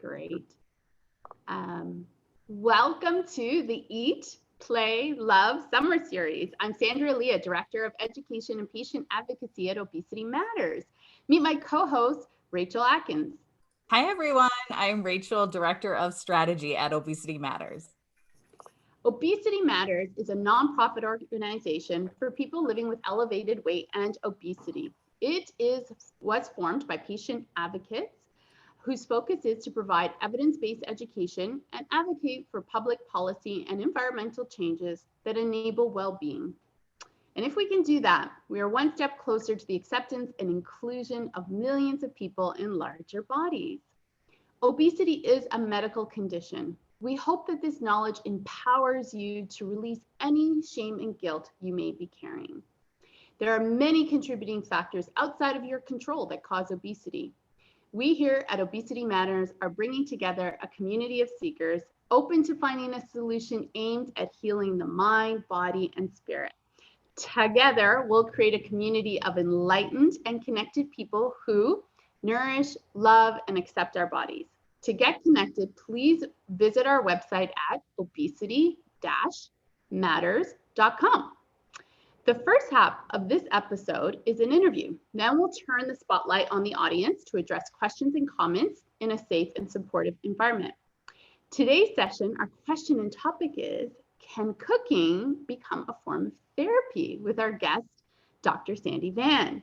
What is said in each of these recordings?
Great. Welcome to the Eat, Play, Love Summer Series. I'm Sandra Leah, Director of Education and Patient Advocacy at Obesity Matters. Meet my co-host, Rachel Atkins. Hi, everyone. I'm Rachel, Director of Strategy at Obesity Matters. Obesity Matters is a nonprofit organization for people living with elevated weight and obesity. It was formed by patient advocates whose focus is to provide evidence-based education and advocate for public policy and environmental changes that enable well-being. And if we can do that, we are one step closer to the acceptance and inclusion of millions of people in larger bodies. Obesity is a medical condition. We hope that this knowledge empowers you to release any shame and guilt you may be carrying. There are many contributing factors outside of your control that cause obesity. We here at Obesity Matters are bringing together a community of seekers open to finding a solution aimed at healing the mind, body, and spirit. Together, we'll create a community of enlightened and connected people who nourish, love, and accept our bodies. To get connected, please visit our website at obesity-matters.com. The first half of this episode is an interview. Then we'll turn the spotlight on the audience to address questions and comments in a safe and supportive environment. Today's session, our question and topic is, can cooking become a form of therapy? With our guest, Dr. Sandy Van.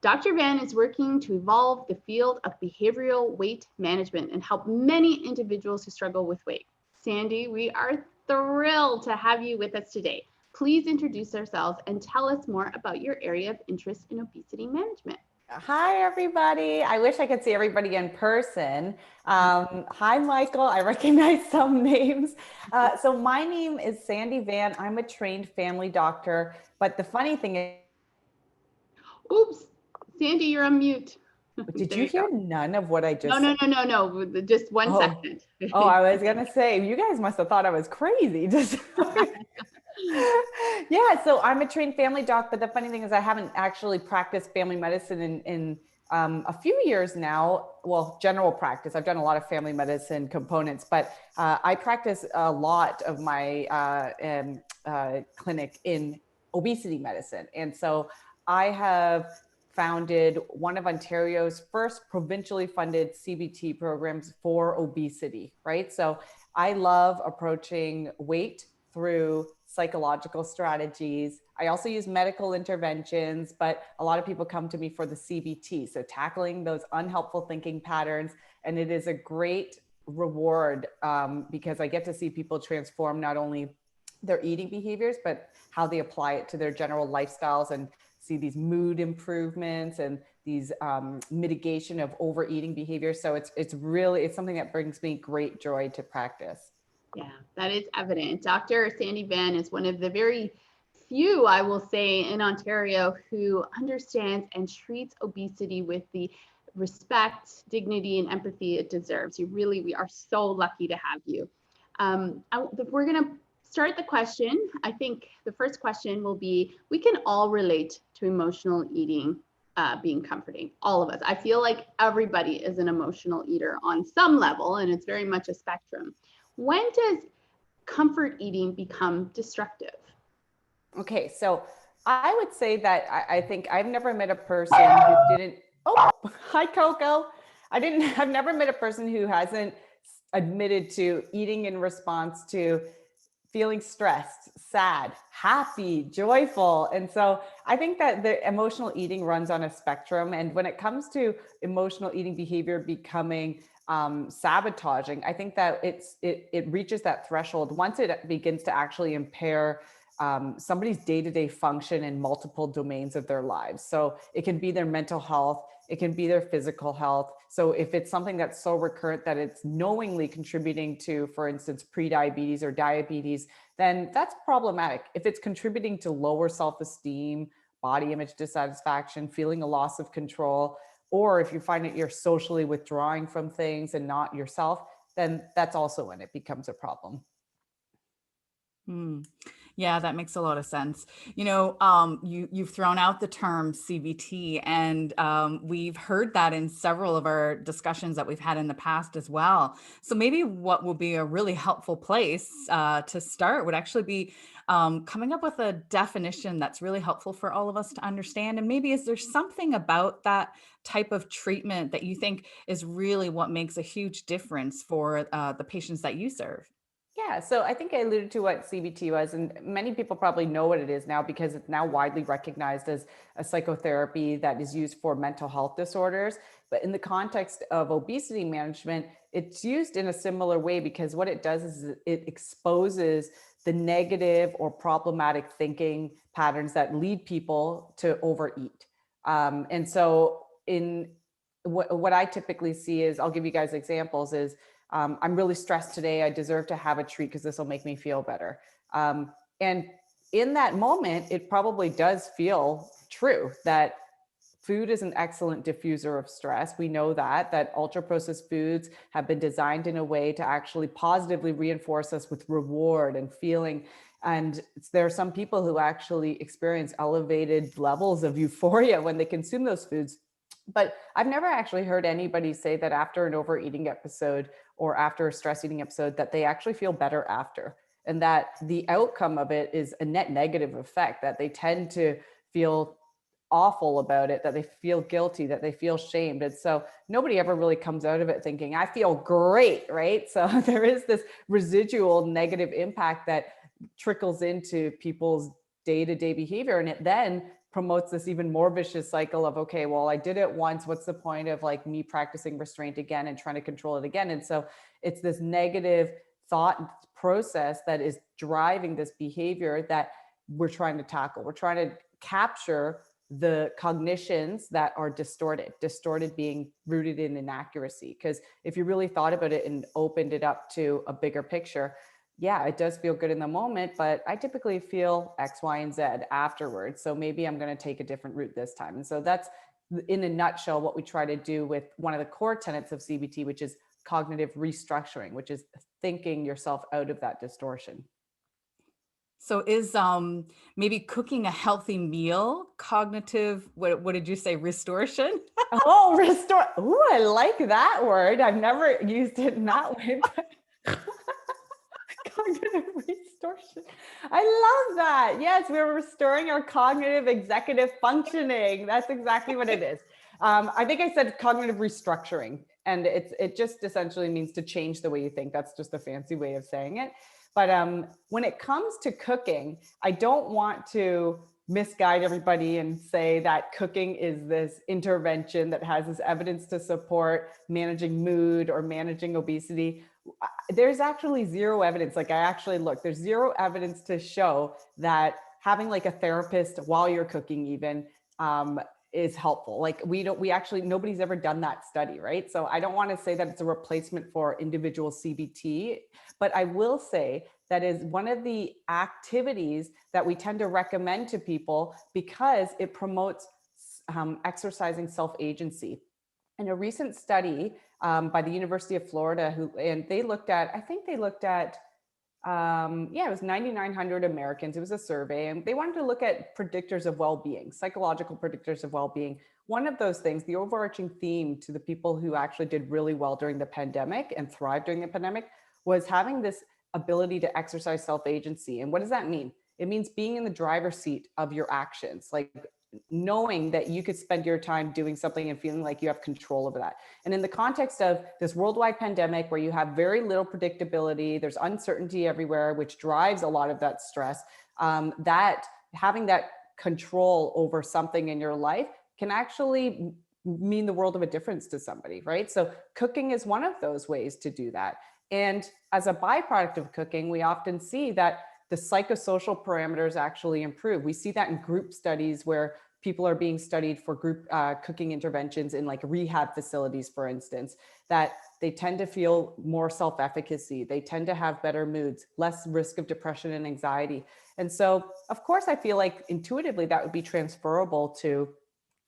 Dr. Van is working to evolve the field of behavioral weight management and help many individuals who struggle with weight. Sandy, we are thrilled to have you with us today. Please introduce yourselves and tell us more about your area of interest in obesity management. Hi, everybody. I wish I could see everybody in person. Hi, Michael. I recognize some names. So my name is Sandy Van. I'm a trained family doctor. But the funny thing is... Oops, Sandy, you're on mute. Did you hear none of what I just said? No. Just one second. I was going to say, you guys must have thought I was crazy. Yeah, so I'm a trained family doc, but the funny thing is I haven't actually practiced family medicine in a few years now. Well, general practice. I've done a lot of family medicine components, but I practice a lot of my clinic in obesity medicine. And so I have founded one of Ontario's first provincially funded CBT programs for obesity, right? So I love approaching weight through psychological strategies. I also use medical interventions, but a lot of people come to me for the CBT. So tackling those unhelpful thinking patterns. And it is a great reward because I get to see people transform not only their eating behaviors, but how they apply it to their general lifestyles and see these mood improvements and these mitigation of overeating behavior. So it's something that brings me great joy to practice. Yeah, that is evident. Dr. Sandy Van is one of the very few, I will say, in Ontario who understands and treats obesity with the respect, dignity, and empathy it deserves. We are so lucky to have you. We're going to start the question. I think the first question will be, we can all relate to emotional eating being comforting, all of us. I feel like everybody is an emotional eater on some level, and it's very much a spectrum. When does comfort eating become destructive? Okay, so I would say that I think I've never met a person who didn't, hi Coco. I've never met a person who hasn't admitted to eating in response to feeling stressed, sad, happy, joyful. And so I think that the emotional eating runs on a spectrum. And when it comes to emotional eating behavior becoming sabotaging, I think that it reaches that threshold once it begins to actually impair somebody's day-to-day function in multiple domains of their lives. So it can be their mental health, it can be their physical health. So if it's something that's so recurrent that it's knowingly contributing to, for instance, prediabetes or diabetes, then that's problematic. If it's contributing to lower self-esteem, body image dissatisfaction, feeling a loss of control, or if you find that you're socially withdrawing from things and not yourself, then that's also when it becomes a problem. Yeah, that makes a lot of sense. You've thrown out the term CBT, and we've heard that in several of our discussions that we've had in the past as well. So maybe what will be a really helpful place to start would actually be coming up with a definition that's really helpful for all of us to understand. And maybe is there something about that type of treatment that you think is really what makes a huge difference for the patients that you serve? Yeah, so I think I alluded to what CBT was, and many people probably know what it is now because it's now widely recognized as a psychotherapy that is used for mental health disorders. But in the context of obesity management, it's used in a similar way because what it does is it exposes the negative or problematic thinking patterns that lead people to overeat. And so, in what I typically see is, I'll give you guys examples, is I'm really stressed today. I deserve to have a treat because this will make me feel better. And in that moment, it probably does feel true that food is an excellent diffuser of stress. We know that ultra processed foods have been designed in a way to actually positively reinforce us with reward and feeling. And there are some people who actually experience elevated levels of euphoria when they consume those foods. But I've never actually heard anybody say that after an overeating episode or after a stress eating episode that they actually feel better after. And that the outcome of it is a net negative effect, that they tend to feel awful about it, that they feel guilty, that they feel shamed. And so nobody ever really comes out of it thinking, I feel great, right? So there is this residual negative impact that trickles into people's day-to-day behavior. And it then promotes this even more vicious cycle of, okay, well, I did it once. What's the point of like me practicing restraint again and trying to control it again? And so it's this negative thought process that is driving this behavior that we're trying to tackle. We're trying to capture the cognitions that are distorted being rooted in inaccuracy. Because if you really thought about it and opened it up to a bigger picture, yeah, it does feel good in the moment, but I typically feel X, Y, and Z afterwards. So maybe I'm going to take a different route this time. And so that's, in a nutshell, what we try to do with one of the core tenets of CBT, which is cognitive restructuring, which is thinking yourself out of that distortion. So is maybe cooking a healthy meal cognitive, what did you say, restoration? Oh, restore. Ooh, I like that word. I've never used it in that way. Cognitive restoration. I love that. Yes, we're restoring our cognitive executive functioning. That's exactly what it is. I think I said cognitive restructuring, and it just essentially means to change the way you think. That's just a fancy way of saying it. But when it comes to cooking, I don't want to misguide everybody and say that cooking is this intervention that has this evidence to support managing mood or managing obesity. There's actually zero evidence. Like I actually looked, there's zero evidence to show that having like a therapist while you're cooking even is helpful. Like nobody's ever done that study, right? So I don't want to say that it's a replacement for individual CBT, but I will say that is one of the activities that we tend to recommend to people because it promotes exercising self-agency. In a recent study by the University of Florida, they looked at, it was 9,900 Americans. It was a survey, and they wanted to look at predictors of well-being, psychological predictors of well-being. One of those things, the overarching theme to the people who actually did really well during the pandemic and thrived during the pandemic, was having this ability to exercise self-agency. And what does that mean? It means being in the driver's seat of your actions, like knowing that you could spend your time doing something and feeling like you have control over that. And in the context of this worldwide pandemic where you have very little predictability, there's uncertainty everywhere, which drives a lot of that stress, that having that control over something in your life can actually mean the world of a difference to somebody, right? So cooking is one of those ways to do that. And as a byproduct of cooking, we often see that the psychosocial parameters actually improve. We see that in group studies where people are being studied for group cooking interventions in like rehab facilities, for instance, that they tend to feel more self-efficacy. They tend to have better moods, less risk of depression and anxiety. And so, of course, I feel like intuitively that would be transferable to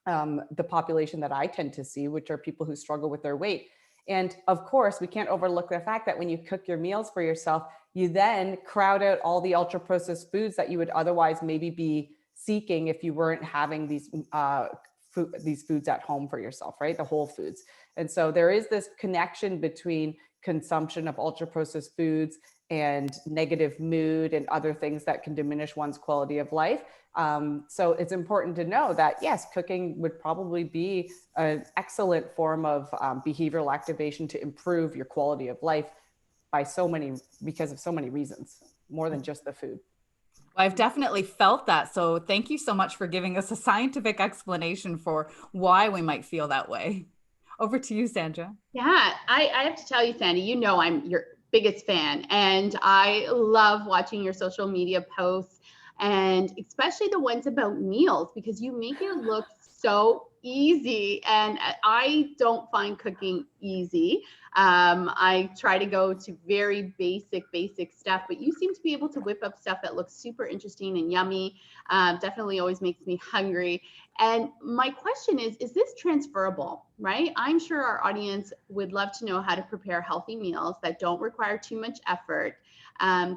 the population that I tend to see, which are people who struggle with their weight. And of course, we can't overlook the fact that when you cook your meals for yourself, you then crowd out all the ultra processed foods that you would otherwise maybe be seeking if you weren't having these foods at home for yourself, right? The whole foods. And so there is this connection between consumption of ultra processed foods and negative mood and other things that can diminish one's quality of life. So it's important to know that, yes, cooking would probably be an excellent form of behavioral activation to improve your quality of life because of so many reasons, more than just the food. I've definitely felt that. So thank you so much for giving us a scientific explanation for why we might feel that way. Over to you, Sandra. Yeah, I have to tell you, Sandy, you know I'm your biggest fan, and I love watching your social media posts, and especially the ones about meals, because you make it look so easy, and I don't find cooking easy. I try to go to very basic stuff, but you seem to be able to whip up stuff that looks super interesting and yummy. Definitely always makes me hungry. And my question is this transferable, right? I'm sure our audience would love to know how to prepare healthy meals that don't require too much effort,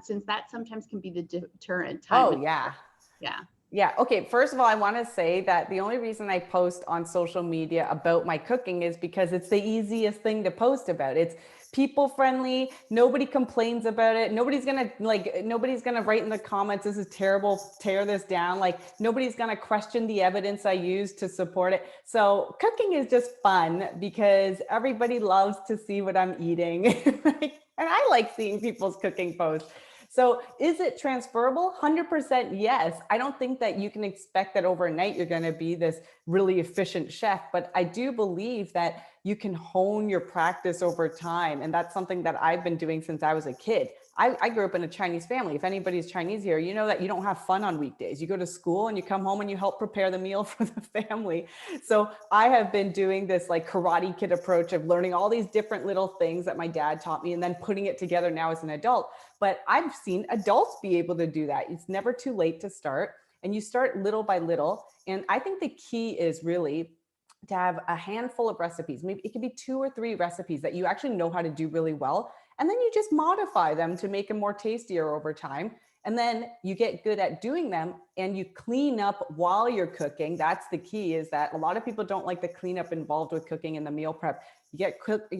since that sometimes can be the deterrent time. Oh, yeah. Yeah. Yeah. Okay. First of all, I want to say that the only reason I post on social media about my cooking is because it's the easiest thing to post about. It's people friendly. Nobody complains about it. Nobody's going to write in the comments, this is terrible, tear this down. Like, nobody's going to question the evidence I use to support it. So cooking is just fun because everybody loves to see what I'm eating. And I like seeing people's cooking posts. So is it transferable? 100% yes. I don't think that you can expect that overnight you're going to be this really efficient chef, but I do believe that you can hone your practice over time. And that's something that I've been doing since I was a kid. I grew up in a Chinese family. If anybody's Chinese here, you know that you don't have fun on weekdays. You go to school and you come home and you help prepare the meal for the family. So I have been doing this like Karate Kid approach of learning all these different little things that my dad taught me and then putting it together now as an adult. But I've seen adults be able to do that. It's never too late to start, and you start little by little. And I think the key is really to have a handful of recipes. Maybe it could be 2 or 3 recipes that you actually know how to do really well. And then you just modify them to make them more tastier over time. And then you get good at doing them and you clean up while you're cooking. That's the key, is that a lot of people don't like the cleanup involved with cooking and the meal prep. You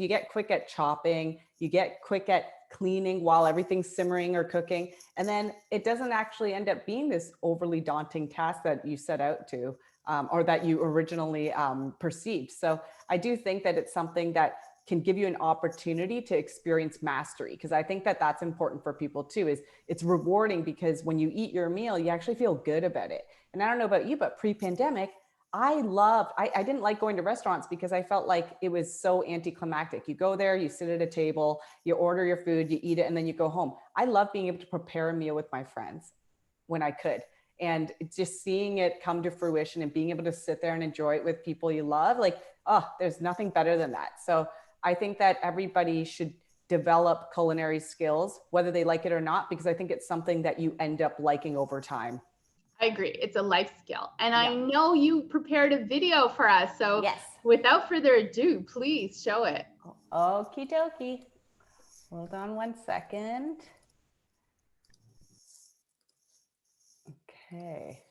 get quick at chopping, you get quick at cleaning while everything's simmering or cooking. And then it doesn't actually end up being this overly daunting task that you set out to, or that you originally perceived. So I do think that it's something that can give you an opportunity to experience mastery, because I think that that's important for people too. Is it's rewarding because when you eat your meal, you actually feel good about it. And I don't know about you, but pre-pandemic, I didn't like going to restaurants because I felt like it was so anticlimactic. You go there, you sit at a table, you order your food, you eat it, and then you go home. I love being able to prepare a meal with my friends when I could. And just seeing it come to fruition and being able to sit there and enjoy it with people you love, like, oh, there's nothing better than that. So I think that everybody should develop culinary skills, whether they like it or not, because I think it's something that you end up liking over time. I agree. It's a life skill. And I know you prepared a video for us. So yes, without further ado, please show it. Okie dokie. Hold on one second. Okay.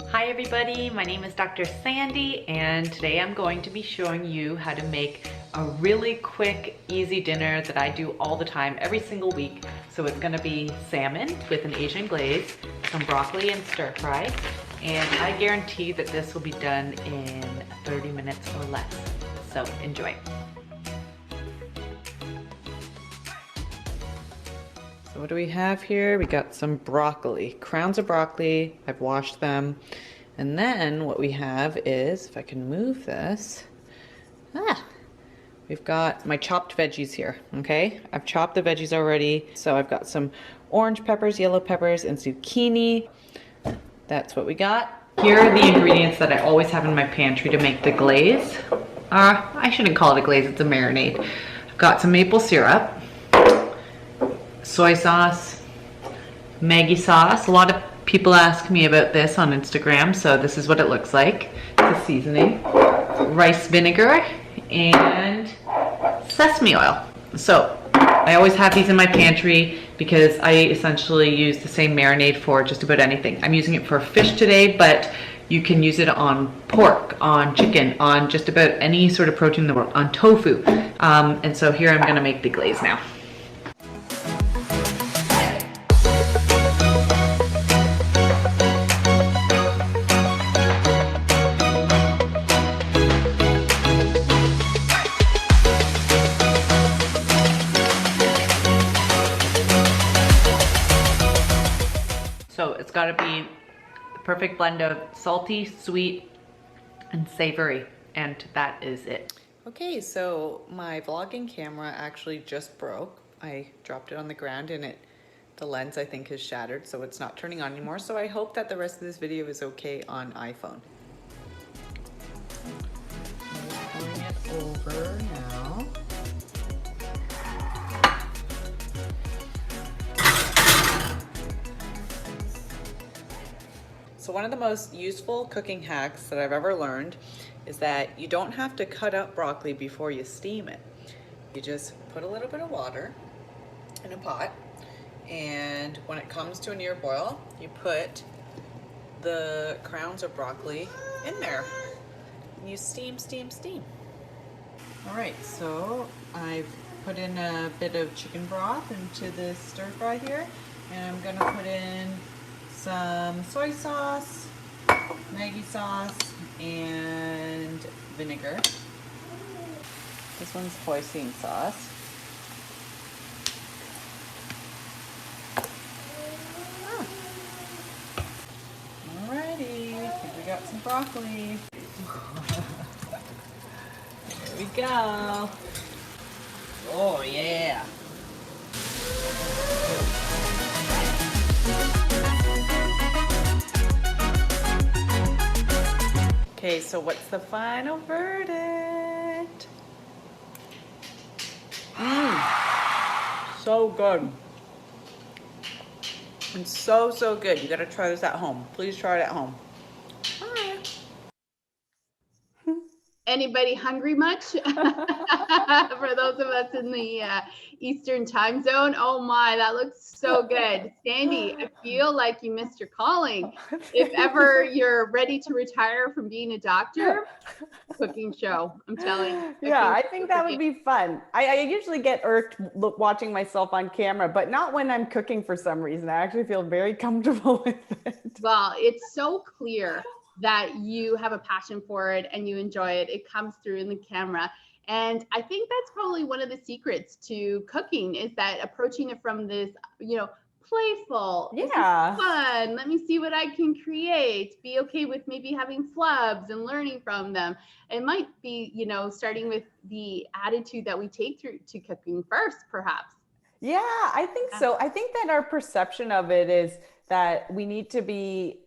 Hi everybody, my name is Dr. Sandy, and today I'm going to be showing you how to make a really quick, easy dinner that I do all the time, every single week. So it's gonna be salmon with an Asian glaze, some broccoli and stir fry, and I guarantee that this will be done in 30 minutes or less. So enjoy. So what do we have here? We got some broccoli, crowns of broccoli. I've washed them. And then what we have is, if I can move this, we've got my chopped veggies here, okay? I've chopped the veggies already. So I've got some orange peppers, yellow peppers, and zucchini. That's what we got. Here are the ingredients that I always have in my pantry to make the glaze. I shouldn't call it a glaze, it's a marinade. I've got some maple syrup, soy sauce, Maggi sauce. A lot of people ask me about this on Instagram, so this is what it looks like. The seasoning, rice vinegar, and sesame oil. So I always have these in my pantry because I essentially use the same marinade for just about anything. I'm using it for fish today, but you can use it on pork, on chicken, on just about any sort of protein in the world, on tofu. And so here I'm gonna make the glaze now. So it's got to be the perfect blend of salty, sweet, and savory, and that is it. Okay, so my vlogging camera actually just broke. I dropped it on the ground and the lens I think has shattered, so it's not turning on anymore. So I hope that the rest of this video is okay on iPhone. Pouring it over now. So one of the most useful cooking hacks that I've ever learned is that you don't have to cut up broccoli before you steam it. You just put a little bit of water in a pot, and when it comes to a near boil, you put the crowns of broccoli in there. And you steam, steam, steam. All right, so I've put in a bit of chicken broth into this stir fry here, and I'm gonna put in some soy sauce, Maggi sauce, and vinegar. This one's hoisin sauce. Alrighty, I think we got some broccoli. There we go. Oh yeah. Okay, so what's the final verdict? So good. It's so, so good. You gotta try this at home. Please try it at home. Bye. Anybody hungry much? For those of us in the Eastern time zone, oh my, that looks so good. Sandy, I feel like you missed your calling. If ever you're ready to retire from being a doctor, cooking show, I'm telling you. Yeah, I think that would be fun. I usually get irked watching myself on camera, but not when I'm cooking for some reason. I actually feel very comfortable with it. Well, it's so clear that you have a passion for it and you enjoy it. It comes through in the camera. And I think that's probably one of the secrets to cooking, is that approaching it from this, playful, Yeah, fun, let me see what I can create, be okay with maybe having flubs and learning from them. It might be, starting with the attitude that we take through to cooking first, perhaps. yeah, I think so. I think that our perception of it is that we need to be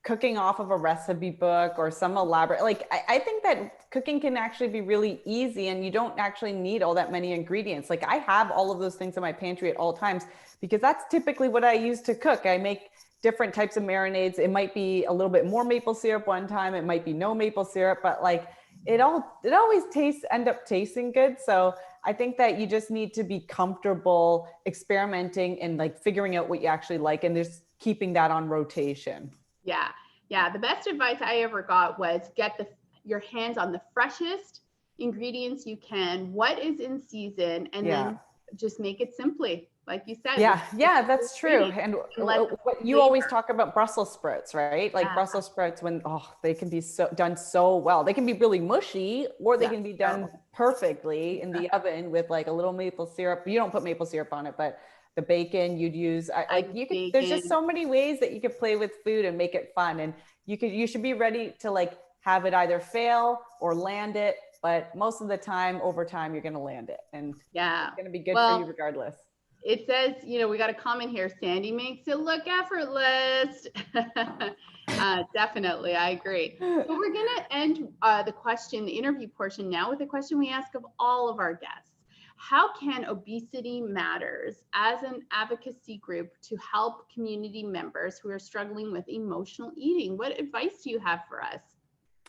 cooking off of a recipe book or some elaborate, I think that cooking can actually be really easy and you don't actually need all that many ingredients. Like I have all of those things in my pantry at all times because that's typically what I use to cook. I make different types of marinades. It might be a little bit more maple syrup one time. It might be no maple syrup, but it always end up tasting good. So I think that you just need to be comfortable experimenting and figuring out what you actually like and just keeping that on rotation. Yeah. The best advice I ever got was get your hands on the freshest ingredients you can, what is in season, and then just make it simply, like you said. Yeah, that's true. And what you always talk about Brussels sprouts, right? Brussels sprouts, they can be done so well. They can be really mushy, or they can be done perfectly in the oven with a little maple syrup. You don't put maple syrup on it, but the bacon you'd use, there's just so many ways that you could play with food and make it fun. And you should be ready to have it either fail or land it. But most of the time, over time, you're going to land it. And it's going to be good for you regardless. It says, we got a comment here. Sandy makes it look effortless. Definitely. I agree. So we're going to end the interview portion now with a question we ask of all of our guests. How can Obesity Matters as an advocacy group to help community members who are struggling with emotional eating? What advice do you have for us?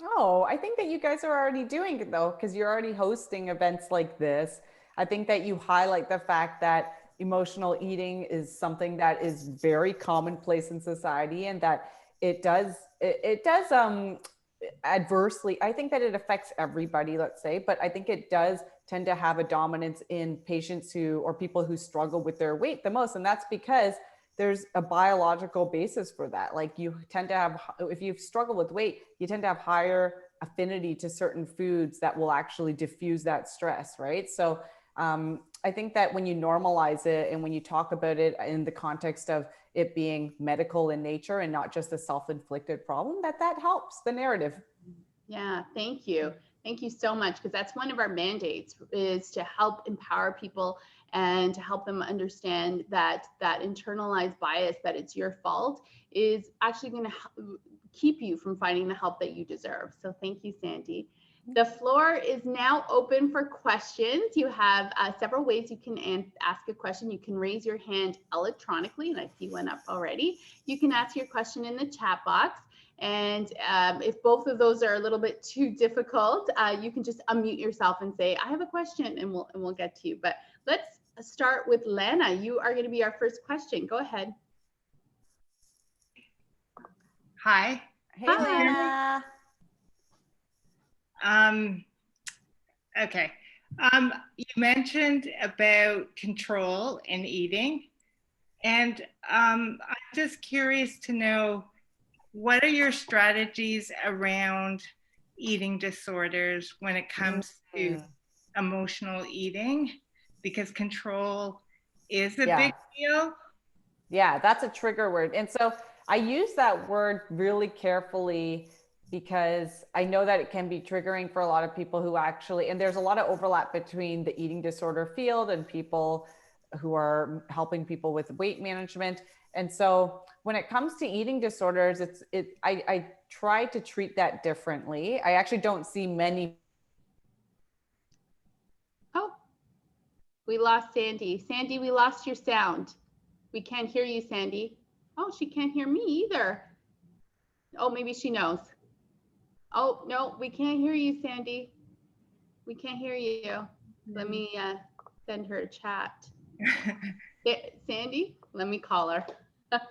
Oh, I think that you guys are already doing it though, because you're already hosting events like this. I think that you highlight the fact that emotional eating is something that is very commonplace in society, and that it does adversely. I think that it affects everybody, let's say, but I think it does tend to have a dominance in patients who, or people who struggle with their weight the most. And that's because there's a biological basis for that. Like you tend to have, if you struggle with weight, you tend to have higher affinity to certain foods that will actually diffuse that stress, right? So I think that when you normalize it and when you talk about it in the context of it being medical in nature and not just a self-inflicted problem, that helps the narrative. Yeah, thank you. Thank you so much, because that's one of our mandates, is to help empower people and to help them understand that that internalized bias, that it's your fault, is actually going to keep you from finding the help that you deserve. So thank you, Sandy. The floor is now open for questions. You have several ways you can ask a question. You can raise your hand electronically, and I see one up already. You can ask your question in the chat box. And if both of those are a little bit too difficult, you can just unmute yourself and say, I have a question, and we'll get to you. But let's start with Lana. You are going to be our first question. Go ahead. Hi. Hey, Hi. Lana. Okay. You mentioned about control in eating, and I'm just curious to know, what are your strategies around eating disorders when it comes to emotional eating? Because control is a big deal. Yeah, that's a trigger word. And so I use that word really carefully because I know that it can be triggering for a lot of people who actually, and there's a lot of overlap between the eating disorder field and people who are helping people with weight management. And so when it comes to eating disorders, I try to treat that differently. I actually don't see many. Oh, we lost Sandy. Sandy, we lost your sound. We can't hear you, Sandy. Oh, she can't hear me either. Oh, maybe she knows. Oh, no, we can't hear you, Sandy. We can't hear you. Let me send her a chat. Sandy, let me call her.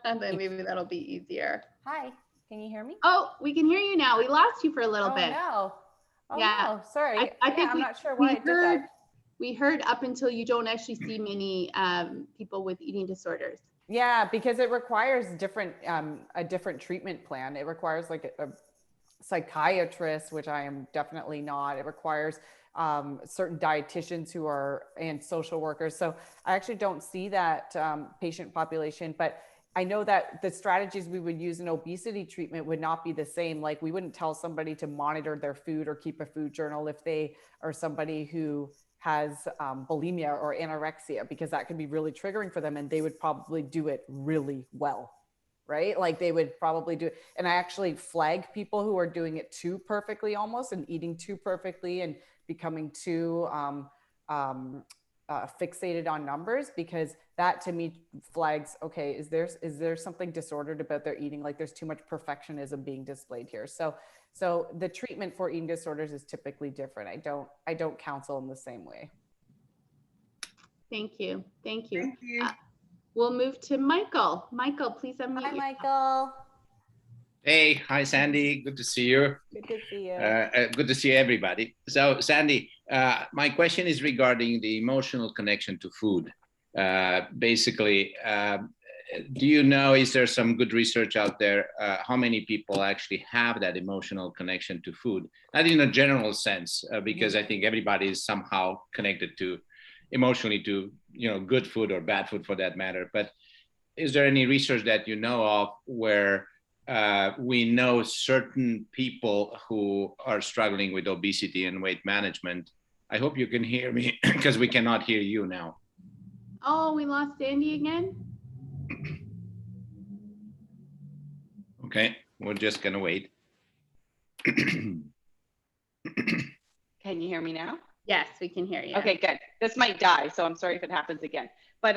Then maybe that'll be easier. Hi, can you hear me? Oh, we can hear you now. We lost you for a little bit. No. Oh, Yeah. no, sorry. I think I'm not sure why I did that. We heard up until you don't actually see many people with eating disorders. Yeah, because it requires a different treatment plan. It requires like a psychiatrist, which I am definitely not. It requires certain dietitians who are, and social workers. So I actually don't see that patient population, but I know that the strategies we would use in obesity treatment would not be the same. Like we wouldn't tell somebody to monitor their food or keep a food journal if they are somebody who has bulimia or anorexia, because that can be really triggering for them, and they would probably do it really well, right? Like they would probably do it. And I actually flag people who are doing it too perfectly almost, and eating too perfectly and becoming too fixated on numbers, because that to me flags, okay, is there something disordered about their eating? Like there's too much perfectionism being displayed here. So the treatment for eating disorders is typically different. I don't counsel in the same way. Thank you. Thank you. Thank you. We'll move to Michael. Michael, please unmute. Hi, Michael. Hey, hi, Sandy. Good to see you. Good to see you. Good to see everybody. So, Sandy, my question is regarding the emotional connection to food. Basically, do you know, is there some good research out there, how many people actually have that emotional connection to food? Not in a general sense, because I think everybody is somehow connected to emotionally to, good food or bad food for that matter. But is there any research that you know of where we know certain people who are struggling with obesity and weight management? I hope you can hear me because we cannot hear you now. Oh, we lost Sandy again? Okay, we're just gonna wait. Can you hear me now? Yes, we can hear you. Okay, good. This might die, so I'm sorry if it happens again. But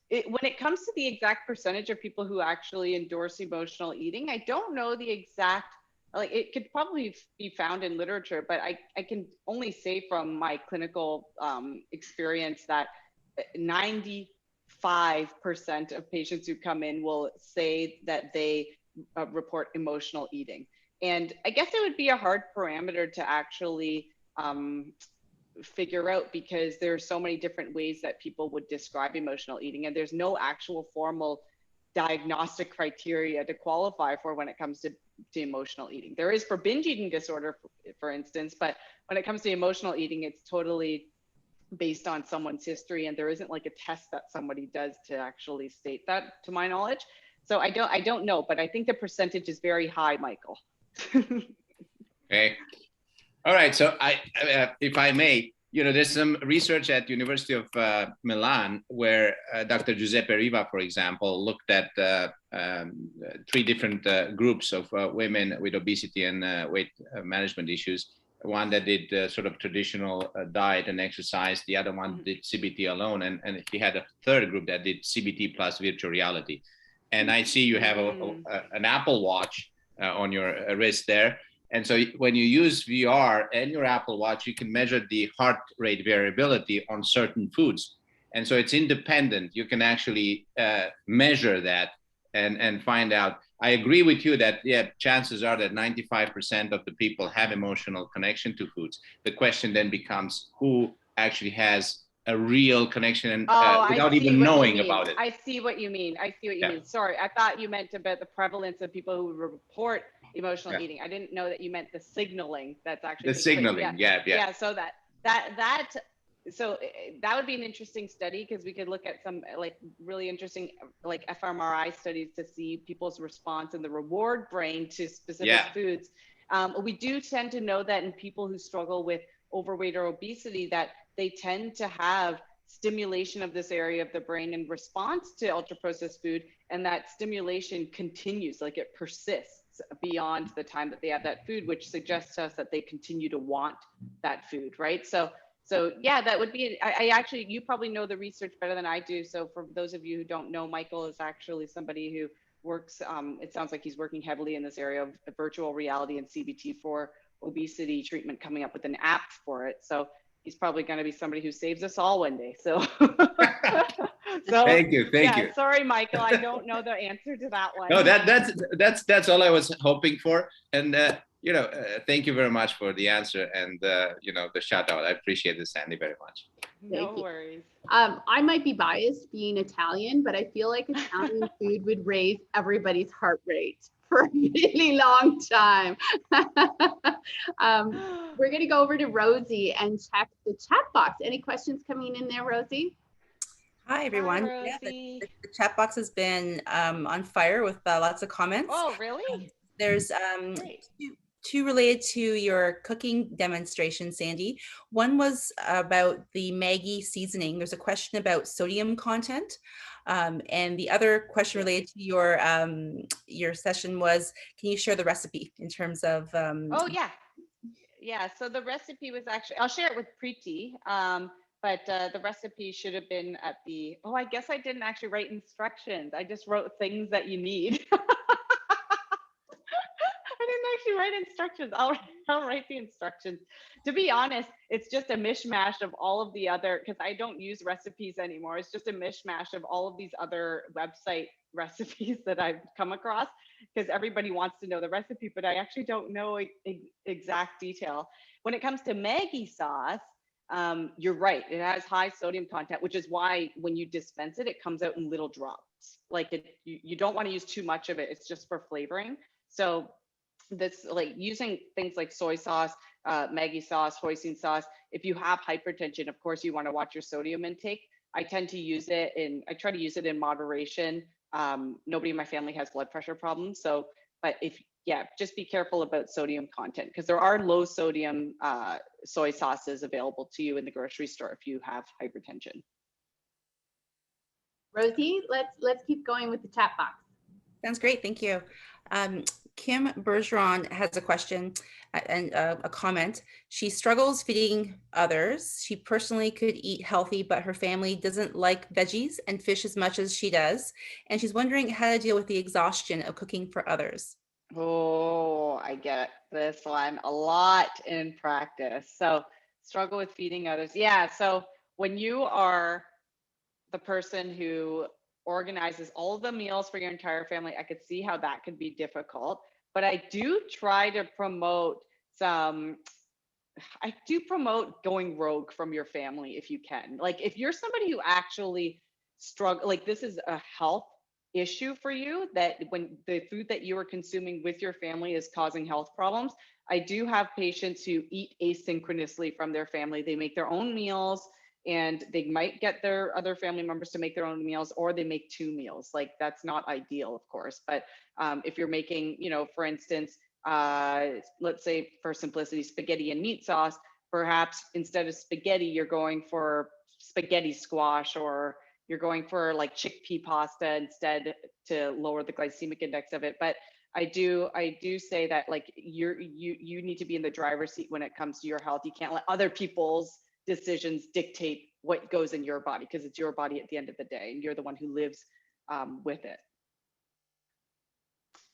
when it comes to the exact percentage of people who actually endorse emotional eating, I don't know the exact, like it could probably be found in literature, but I can only say from my clinical experience that 95% of patients who come in will say that they report emotional eating. And I guess it would be a hard parameter to actually figure out, because there are so many different ways that people would describe emotional eating, and there's no actual formal diagnostic criteria to qualify for when it comes to emotional eating. There is for binge eating disorder, for instance, but when it comes to emotional eating, it's totally based on someone's history, and there isn't like a test that somebody does to actually state that, to my knowledge. So I don't know, but I think the percentage is very high, Michael. Okay. All right. So if I may, there's some research at University of Milan where Dr. Giuseppe Riva, for example, looked at 3 different groups of women with obesity and weight management issues. One that did sort of traditional diet and exercise. The other one did CBT alone. And he had a third group that did CBT plus virtual reality. And I see you have an Apple Watch on your wrist there. And so when you use VR and your Apple Watch, you can measure the heart rate variability on certain foods. And so it's independent. You can actually measure that and find out. I agree with you that, yeah, chances are that 95% of the people have emotional connection to foods. The question then becomes who actually has a real connection without even knowing about it. I see what you mean. Sorry, I thought you meant about the prevalence of people who report emotional eating. I didn't know that you meant the signaling that's actually the signaling. Yeah. So that would be an interesting study, because we could look at some like really interesting like fMRI studies to see people's response in the reward brain to specific foods. We do tend to know that in people who struggle with overweight or obesity, that they tend to have stimulation of this area of the brain in response to ultra-processed food, and that stimulation continues, like it persists beyond the time that they have that food, which suggests to us that they continue to want that food, right? So yeah, that would be, I actually, you probably know the research better than I do. So for those of you who don't know, Michael is actually somebody who works, it sounds like he's working heavily in this area of virtual reality and CBT for obesity treatment, coming up with an app for it. So he's probably going to be somebody who saves us all one day. So, thank you. Sorry, Michael, I don't know the answer to that one. No, that's all I was hoping for. And thank you very much for the answer and the shout out. I appreciate this, Sandy, very much. No worries. I might be biased being Italian, but I feel like Italian food would raise everybody's heart rate for a really long time. We're going to go over to Rosie and check the chat box. Any questions coming in there, Rosie? Hi, everyone. Hi, the chat box has been on fire with lots of comments. Oh, really? There's two related to your cooking demonstration, Sandy. One was about the Maggi seasoning. There's a question about sodium content. And the other question related to your session was, can you share the recipe in terms of? Oh, yeah. Yeah, so the recipe was actually, I'll share it with Preeti, but the recipe should have been at the, I guess I didn't actually write instructions. I just wrote things that you need. I didn't actually write instructions. I'll write the instructions. To be honest, it's just a mishmash of all of the other, because I don't use recipes anymore. It's just a mishmash of all of these other website recipes that I've come across, because everybody wants to know the recipe, but I actually don't know exact detail. When it comes to Maggi sauce, you're right. It has high sodium content, which is why when you dispense it, it comes out in little drops. Like you don't want to use too much of it. It's just for flavoring. So this, like using things like soy sauce, Maggi sauce, hoisin sauce. If you have hypertension, of course, you want to watch your sodium intake. I tend to use it I try to use it in moderation. Nobody in my family has blood pressure problems. So, but just be careful about sodium content, because there are low sodium soy sauces available to you in the grocery store if you have hypertension. Rosie, let's keep going with the chat box. Sounds great. Thank you. Kim Bergeron has a question and a comment. She struggles feeding others. She personally could eat healthy, but her family doesn't like veggies and fish as much as she does. And she's wondering how to deal with the exhaustion of cooking for others. Oh, I get this one a lot in practice. So, struggle with feeding others. Yeah. So, when you are the person who organizes all of the meals for your entire family, I could see how that could be difficult. But I do try to promote some, I do promote going rogue from your family if you can. Like, if you're somebody who actually struggle, like this is a health issue for you, that when the food that you are consuming with your family is causing health problems, I do have patients who eat asynchronously from their family. They make their own meals, and they might get their other family members to make their own meals, or they make two meals. Like, that's not ideal, of course. But if you're making, you know, for instance, let's say for simplicity, spaghetti and meat sauce, perhaps instead of spaghetti, you're going for spaghetti squash, or you're going for like chickpea pasta instead, to lower the glycemic index of it. But I do say that, like, you need to be in the driver's seat when it comes to your health. You can't let other people's decisions dictate what goes in your body, because it's your body at the end of the day, and you're the one who lives with it.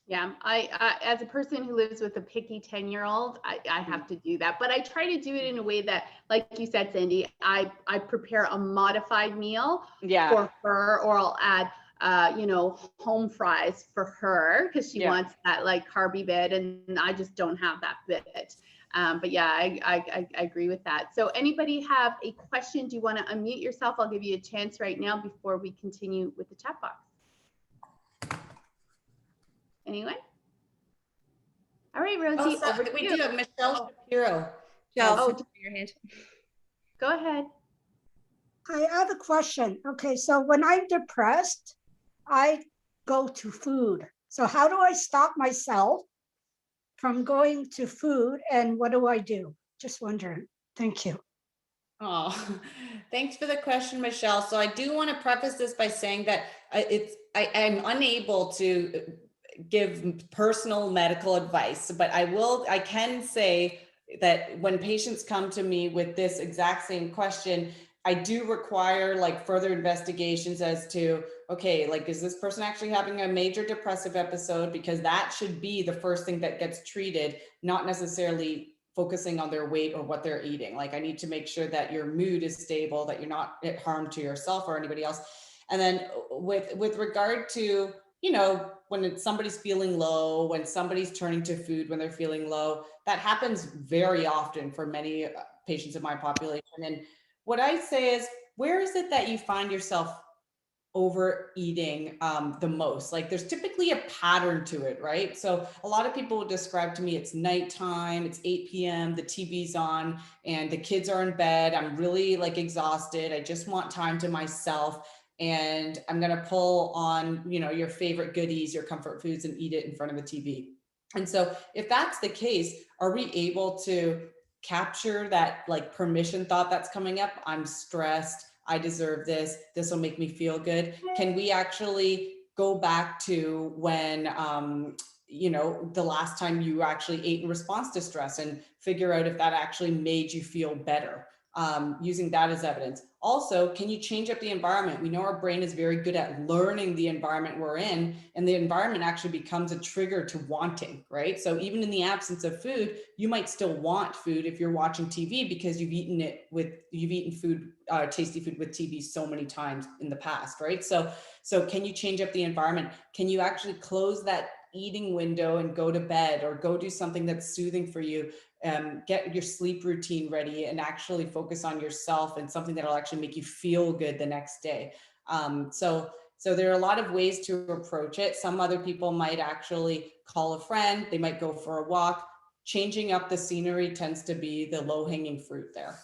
Yeah, I as a person who lives with a picky 10-year-old, I have to do that. But I try to do it in a way that, like you said, Sandy, I prepare a modified meal for her, or I'll add you know, home fries for her, because she wants that like carby bit, and I just don't have that bit. But yeah, I agree with that. So anybody have a question? Do you want to unmute yourself? I'll give you a chance right now before we continue with the chat box. Anyone? All right, Rosie, over to we you. do have Michelle Shapiro. Your hand. Go ahead. I have a question. Okay, so when I'm depressed, I go to food. So how do I stop myself from going to food, and what do I do? Just wondering. Thank you. Oh, thanks for the question, Michelle. So I do want to preface this by saying that I'm unable to give personal medical advice, but I can say that when patients come to me with this exact same question, I do require like further investigations as to, okay, like, is this person actually having a major depressive episode? Because that should be the first thing that gets treated, not necessarily focusing on their weight or what they're eating. Like, I need to make sure that your mood is stable, that you're not at harm to yourself or anybody else. And then with regard to, you know, when somebody's feeling low, when somebody's turning to food when they're feeling low, that happens very often for many patients in my population. And what I say is, where is it that you find yourself overeating the most? Like, there's typically a pattern to it, right? So a lot of people would describe to me, it's nighttime, it's 8 p.m., the TV's on, and the kids are in bed. I'm really like exhausted. I just want time to myself. And I'm going to pull on, you know, your favorite goodies, your comfort foods, and eat it in front of the TV. And so if that's the case, are we able to capture that like permission thought that's coming up? I'm stressed. I deserve this. This will make me feel good. Can we actually go back to when, you know, the last time you actually ate in response to stress, and figure out if that actually made you feel better, using that as evidence? Also, can you change up the environment? We know our brain is very good at learning the environment we're in, and the environment actually becomes a trigger to wanting, right? So even in the absence of food, you might still want food if you're watching TV, because you've eaten food, tasty food with TV so many times in the past, right? So can you change up the environment? Can you actually close that eating window and go to bed, or go do something that's soothing for you? Get your sleep routine ready, and actually focus on yourself and something that'll actually make you feel good the next day. So there are a lot of ways to approach it. Some other people might actually call a friend. They might go for a walk. Changing up the scenery tends to be the low-hanging fruit there.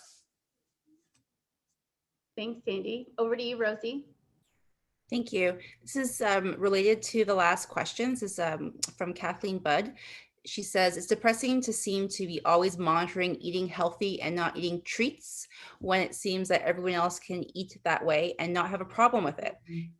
Thanks, Sandy. Over to you, Rosie. Thank you. This is related to the last questions. This is from Kathleen Budd. She says, it's depressing to seem to be always monitoring eating healthy and not eating treats, when it seems that everyone else can eat that way and not have a problem with it.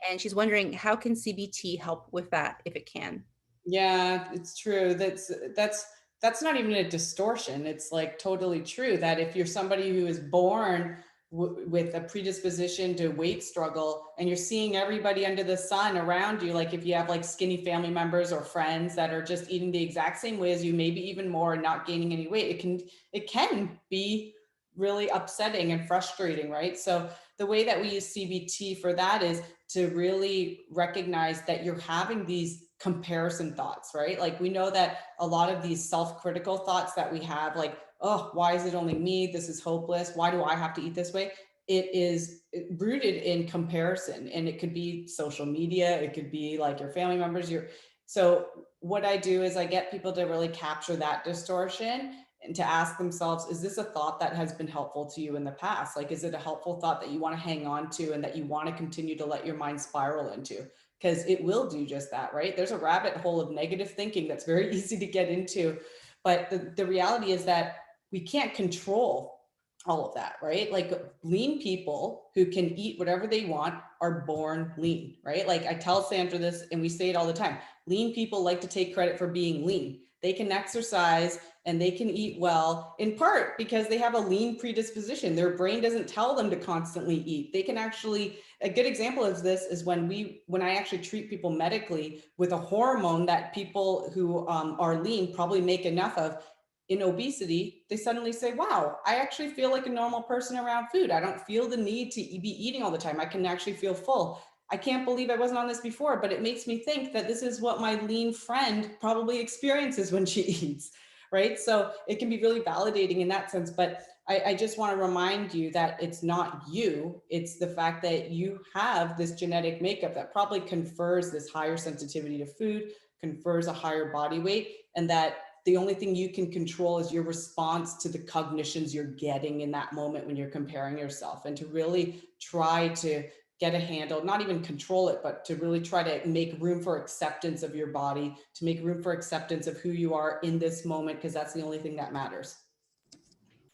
And she's wondering, how can CBT help with that, if it can? Yeah, it's true. That's not even a distortion. It's like totally true that if you're somebody who is born with a predisposition to weight struggle and you're seeing everybody under the sun around you, like if you have like skinny family members or friends that are just eating the exact same way as you, maybe even more, and not gaining any weight, it can be really upsetting and frustrating, right? So the way that we use CBT for that is to really recognize that you're having these comparison thoughts, right? Like we know that a lot of these self-critical thoughts that we have, like, oh, why is it only me? This is hopeless. Why do I have to eat this way? It is rooted in comparison, and it could be social media. It could be like your family members. So what I do is I get people to really capture that distortion and to ask themselves, is this a thought that has been helpful to you in the past? Like, is it a helpful thought that you want to hang on to and that you want to continue to let your mind spiral into? Because it will do just that, right? There's a rabbit hole of negative thinking that's very easy to get into. But the reality is that we can't control all of that, right? Like lean people who can eat whatever they want are born lean, right? Like I tell Sandra this and we say it all the time. Lean people like to take credit for being lean. They can exercise and they can eat well, in part because they have a lean predisposition. Their brain doesn't tell them to constantly eat. They can actually, a good example of this is when I actually treat people medically with a hormone that people who are lean probably make enough of. In obesity, they suddenly say, wow, I actually feel like a normal person around food. I don't feel the need to be eating all the time. I can actually feel full. I can't believe I wasn't on this before, but it makes me think that this is what my lean friend probably experiences when she eats, right? So it can be really validating in that sense. But I just want to remind you that it's not you. It's the fact that you have this genetic makeup that probably confers this higher sensitivity to food, confers a higher body weight, and that the only thing you can control is your response to the cognitions you're getting in that moment when you're comparing yourself, and to really try to get a handle, not even control it, but to really try to make room for acceptance of your body, to make room for acceptance of who you are in this moment, because that's the only thing that matters.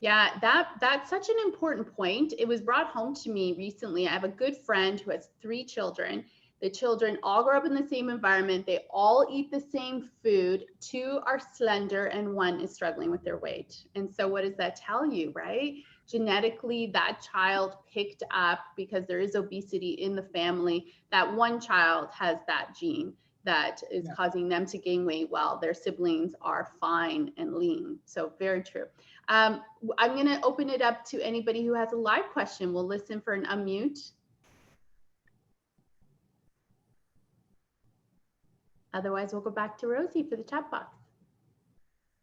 Yeah, that's such an important point. It was brought home to me recently. I have a good friend who has 3 children. The children all grow up in the same environment. They all eat the same food. 2 are slender and 1 is struggling with their weight. And so what does that tell you, right? Genetically, that child picked up, because there is obesity in the family, that one child has that gene that is causing them to gain weight while their siblings are fine and lean. So very true. I'm going to open it up to anybody who has a live question. We'll listen for an unmute. Otherwise, we'll go back to Rosie for the chat box.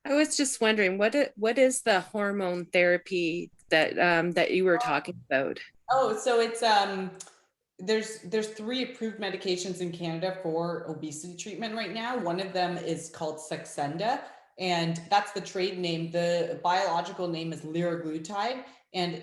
I was just wondering, what is the hormone therapy that that you were talking about? Oh, so it's there's 3 approved medications in Canada for obesity treatment right now. One of them is called Saxenda, and that's the trade name. The biological name is liraglutide, and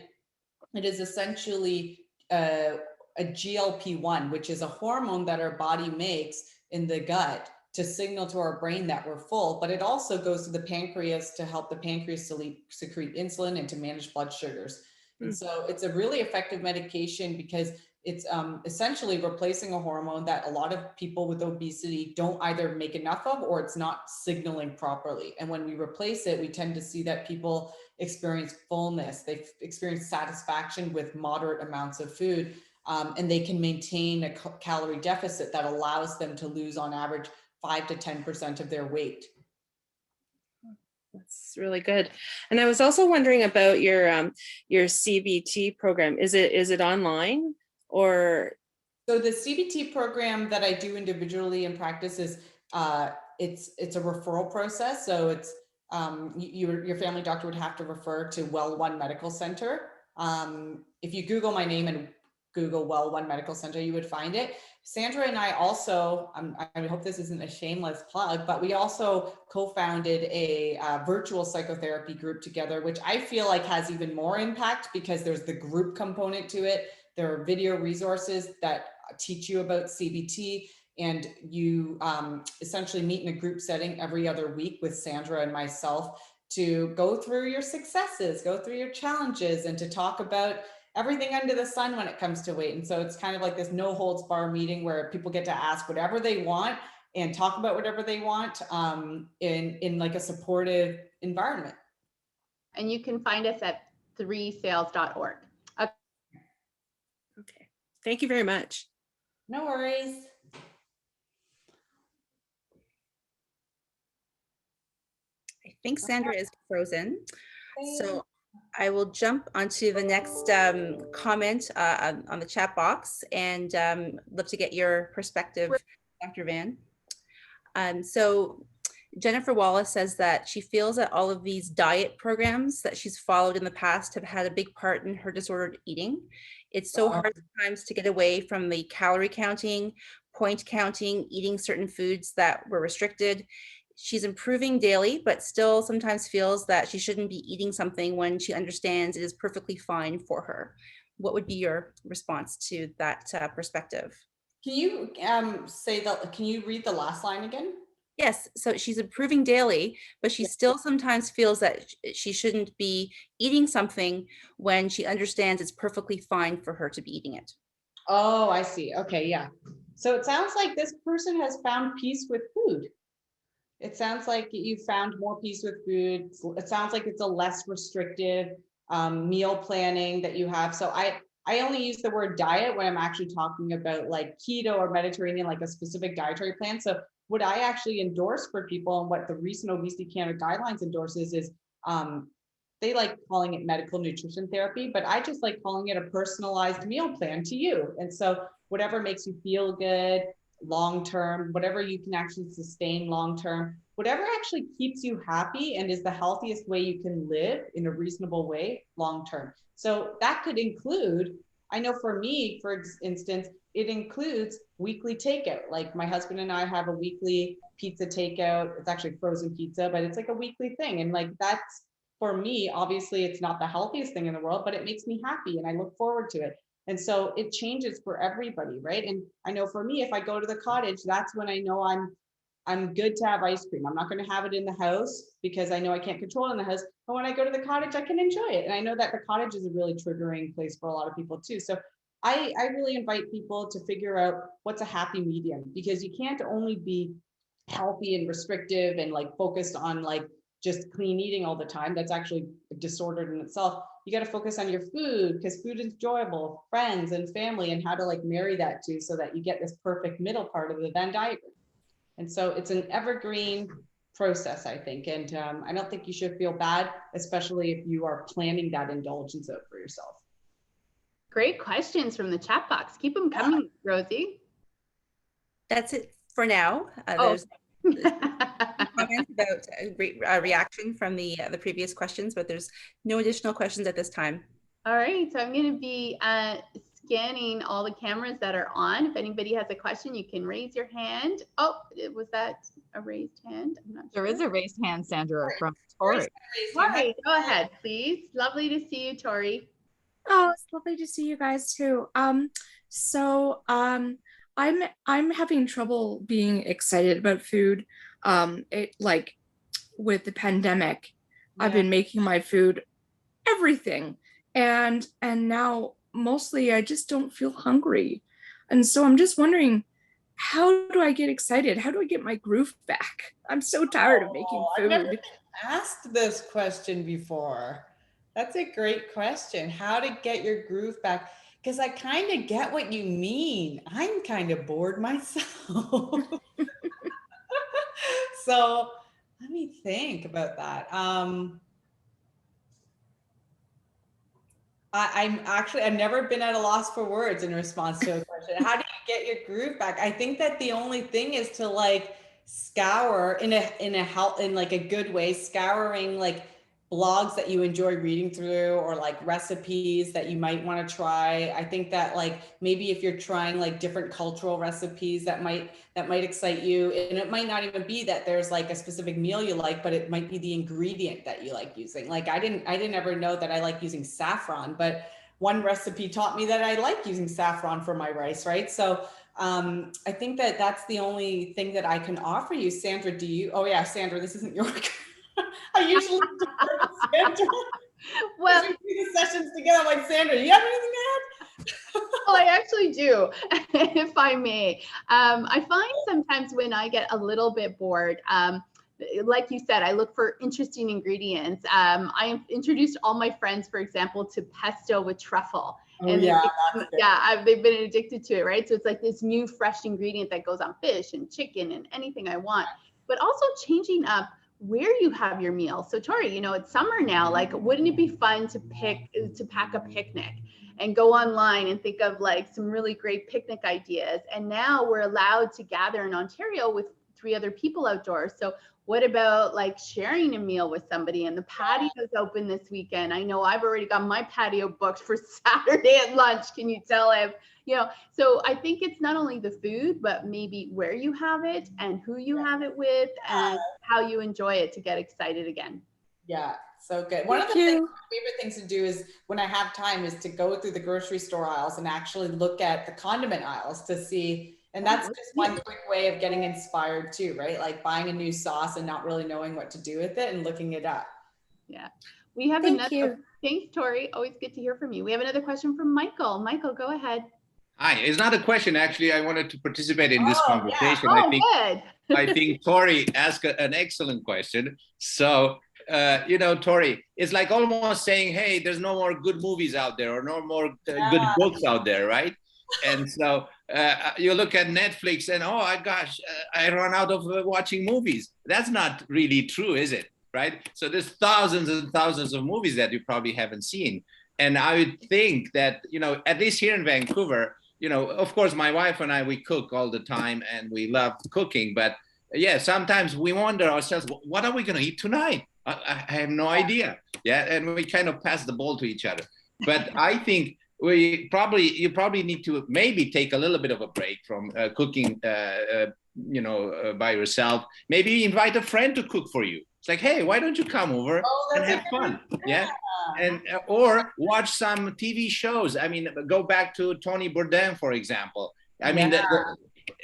it is essentially a GLP-1, which is a hormone that our body makes in the gut to signal to our brain that we're full, but it also goes to the pancreas to help the pancreas to secrete insulin and to manage blood sugars. And so it's a really effective medication because it's essentially replacing a hormone that a lot of people with obesity don't either make enough of, or it's not signaling properly. And when we replace it, we tend to see that people experience fullness. They experience satisfaction with moderate amounts of food, and they can maintain a calorie deficit that allows them to lose on average 5 to 10% of their weight. That's really good. And I was also wondering about your CBT program. Is it online or? So the CBT program that I do individually in practice is it's a referral process. So it's your family doctor would have to refer to Well One Medical Center. If you Google my name and Google Well One Medical Center, you would find it. Sandra and I also, I hope this isn't a shameless plug, but we also co-founded a virtual psychotherapy group together, which I feel like has even more impact because there's the group component to it. There are video resources that teach you about CBT, and you essentially meet in a group setting every other week with Sandra and myself to go through your successes, go through your challenges, and to talk about everything under the sun when it comes to weight. And so it's kind of like this no holds bar meeting where people get to ask whatever they want. and talk about whatever they want in like a supportive environment. And you can find us at 3sales.org. Okay. Thank you very much. No worries. I think Sandra is frozen. So I will jump onto the next comment on the chat box, and love to get your perspective, Dr. Van. So Jennifer Wallace says that she feels that all of these diet programs that she's followed in the past have had a big part in her disordered eating. It's so hard sometimes to get away from the calorie counting, point counting, eating certain foods that were restricted. She's improving daily, but still sometimes feels that she shouldn't be eating something when she understands it is perfectly fine for her. What would be your response to that perspective? Can you can you read the last line again? Yes, so she's improving daily, but she still sometimes feels that she shouldn't be eating something when she understands it's perfectly fine for her to be eating it. Oh, I see. Okay, yeah. So it sounds like this person has found peace with food. It sounds like you found more peace with food. It sounds like it's a less restrictive meal planning that you have. So I only use the word diet when I'm actually talking about like keto or Mediterranean, like a specific dietary plan. So what I actually endorse for people and what the recent Obesity Canada guidelines endorses is they like calling it medical nutrition therapy, but I just like calling it a personalized meal plan to you. And so whatever makes you feel good long-term, whatever you can actually sustain long-term, whatever actually keeps you happy and is the healthiest way you can live in a reasonable way long-term. So that could include, I know for me, for instance, it includes weekly takeout. Like my husband and I have a weekly pizza takeout. It's actually frozen pizza, but it's like a weekly thing. And like that's, for me, obviously it's not the healthiest thing in the world, but it makes me happy and I look forward to it. And so it changes for everybody, right? And I know for me, if I go to the cottage, that's when I know I'm good to have ice cream. I'm not going to have it in the house because I know I can't control it in the house. But when I go to the cottage, I can enjoy it. And I know that the cottage is a really triggering place for a lot of people too. So I really invite people to figure out what's a happy medium, because you can't only be healthy and restrictive and like focused on like just clean eating all the time. That's actually disordered in itself. You got to focus on your food, because food is enjoyable, friends and family, and how to like marry that too, so that you get this perfect middle part of the Venn diagram. And so it's an evergreen process, I think. And I don't think you should feel bad, especially if you are planning that indulgence out for yourself. Great questions from the chat box. Keep them coming, Rosie. That's it for now. There's comments about a great reaction from the previous questions, but there's no additional questions at this time. All right, so I'm going to be scanning all the cameras that are on. If anybody has a question, you can raise your hand. Oh, was that a raised hand? I'm not sure. There is a raised hand, Sandra, from Tori. Tori, go ahead, please. Lovely to see you, Tori. Oh, it's lovely to see you guys too. I'm having trouble being excited about food. Like with the pandemic, yeah. I've been making my food everything, and now mostly I just don't feel hungry, and so I'm just wondering, how do I get excited? How do I get my groove back? I'm so tired of making food. I've never been asked this question before. That's a great question. How to get your groove back? Because I kind of get what you mean. I'm kind of bored myself. So let me think about that. I've never been at a loss for words in response to a question. How do you get your groove back? I think that the only thing is to like scour in like a good way, scouring like blogs that you enjoy reading through, or like recipes that you might want to try. I think that like maybe if you're trying like different cultural recipes that might excite you, and it might not even be that there's like a specific meal you like, but it might be the ingredient that you like using. Like I didn't ever know that I like using saffron, but one recipe taught me that I like using saffron for my rice, right? So I think that that's the only thing that I can offer you. Sandra, do you? Oh yeah, Sandra, this isn't your I usually do Sandra. Well, we do the sessions together. I'm like, Sandra, do you have anything to add? Well, I actually do, if I may. I find sometimes when I get a little bit bored, like you said, I look for interesting ingredients. I introduced all my friends, for example, to pesto with truffle. And they've been addicted to it, right? So it's like this new fresh ingredient that goes on fish and chicken and anything I want, but also changing up where you have your meal. So Tori, it's summer now, like, wouldn't it be fun to pack a picnic and go online and think of like some really great picnic ideas? And now we're allowed to gather in Ontario with 3 other people outdoors. So what about like sharing a meal with somebody? And the patio's open this weekend. I know I've already got my patio booked for Saturday at lunch. Can you tell him? So I think it's not only the food, but maybe where you have it and who you have it with and how you enjoy it to get excited again. Yeah, so good. One of the favorite things to do is when I have time is to go through the grocery store aisles and actually look at the condiment aisles to see. And that's just one quick way of getting inspired too, right? Like buying a new sauce and not really knowing what to do with it and looking it up. Yeah. We have another. Thanks, Tori. Always good to hear from you. We have another question from Michael. Michael, go ahead. Hi, it's not a question. Actually, I wanted to participate in this conversation. Yeah. I think Tori asked an excellent question. So, Tori, it's like almost saying, hey, there's no more good movies out there or no more good books out there, right? And so you look at Netflix and, oh my gosh, I run out of watching movies. That's not really true, is it? Right? So there's thousands and thousands of movies that you probably haven't seen. And I would think that, at least here in Vancouver, of course, my wife and I, we cook all the time and we love cooking. But yeah, sometimes we wonder ourselves, what are we going to eat tonight? I have no idea. Yeah. And we kind of pass the ball to each other. But I think you probably need to maybe take a little bit of a break from cooking, by yourself. Maybe invite a friend to cook for you. It's like, hey, why don't you come over and have fun? Yeah. And or watch some TV shows. I mean, go back to Tony Bourdain, for example. I mean,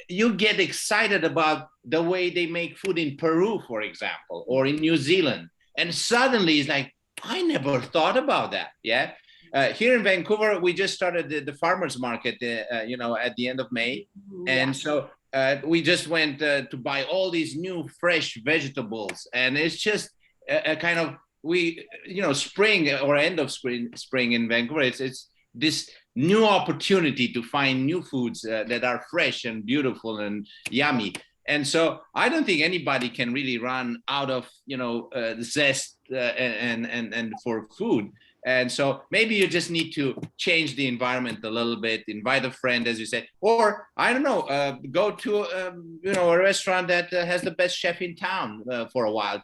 you get excited about the way they make food in Peru, for example, or in New Zealand. And suddenly it's like, I never thought about that. Yeah. Here in Vancouver, we just started the farmers market, at the end of May. And so we just went to buy all these new fresh vegetables. And it's just a kind of, spring or end of spring in Vancouver. It's this new opportunity to find new foods that are fresh and beautiful and yummy. And so I don't think anybody can really run out of, zest and for food. And so maybe you just need to change the environment a little bit, invite a friend, as you said, or I don't know, go to, a restaurant that has the best chef in town for a while,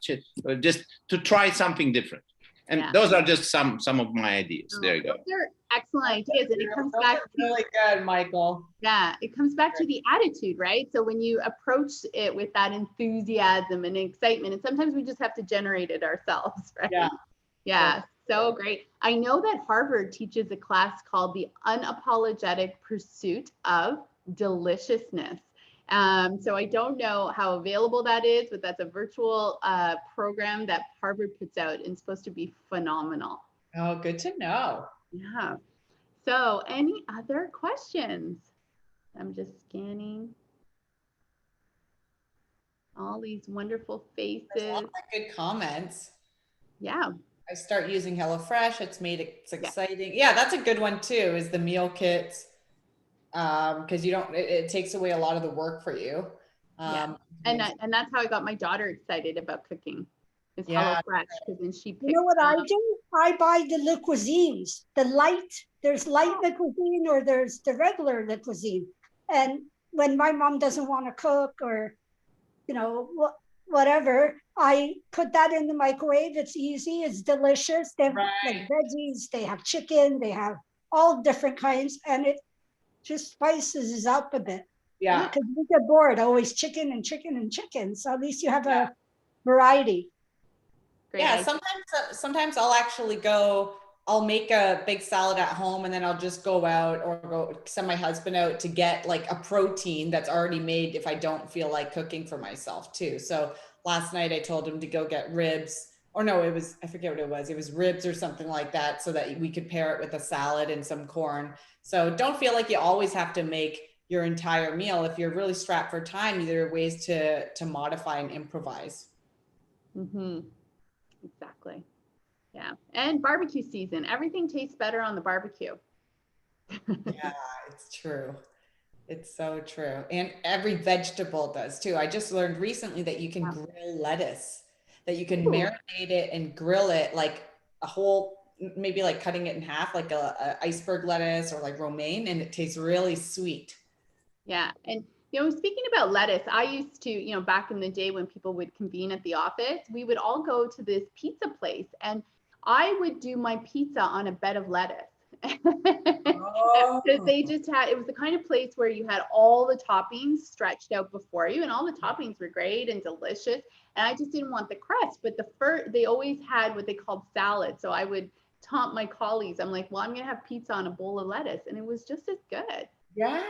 just to try something different. And those are just some of my ideas. There you go. Those are excellent ideas. And it comes back to, really good, Michael. Yeah, it comes back to the attitude, right? So when you approach it with that enthusiasm and excitement, and sometimes we just have to generate it ourselves, right? Yeah. So great. I know that Harvard teaches a class called the Unapologetic Pursuit of Deliciousness. So I don't know how available that is, but that's a virtual program that Harvard puts out and it's supposed to be phenomenal. Oh, good to know. Yeah. So any other questions? I'm just scanning all these wonderful faces. There's lots of good comments. Yeah. I start using HelloFresh. It's exciting. Yeah, that's a good one too, is the meal kits. Because it takes away a lot of the work for you. And that's how I got my daughter excited about cooking. Is HelloFresh, because then she picks. You know what I do? I buy the Le Cuisines, there's light Le Cuisine or there's the regular Le Cuisine. And when my mom doesn't want to cook or, whatever, I put that in the microwave. It's easy, it's delicious. They have like veggies, they have chicken, they have all different kinds, and it just spices it up a bit. Yeah. Because we get bored, always chicken and chicken and chicken. So at least you have a variety. Great. Yeah, sometimes I'll make a big salad at home and then I'll just go out or go send my husband out to get like a protein that's already made if I don't feel like cooking for myself too. So last night I told him to go get ribs or no, it was, I forget what it was. It was ribs or something like that, so that we could pair it with a salad and some corn. So don't feel like you always have to make your entire meal. If you're really strapped for time, there are ways to modify and improvise. Mm-hmm. Exactly. Yeah. And barbecue season. Everything tastes better on the barbecue. Yeah, it's true. It's so true. And every vegetable does too. I just learned recently that you can grill lettuce, that you can marinate it and grill it like a whole, maybe like cutting it in half, like a iceberg lettuce or like romaine, and it tastes really sweet. Yeah. And, speaking about lettuce, I used to, back in the day when people would convene at the office, we would all go to this pizza place and I would do my pizza on a bed of lettuce. Because they just had, it was the kind of place where you had all the toppings stretched out before you, and all the toppings were great and delicious. And I just didn't want the crust, but they always had what they called salad. So I would taunt my colleagues. I'm like, well, I'm going to have pizza on a bowl of lettuce. And it was just as good. Yeah.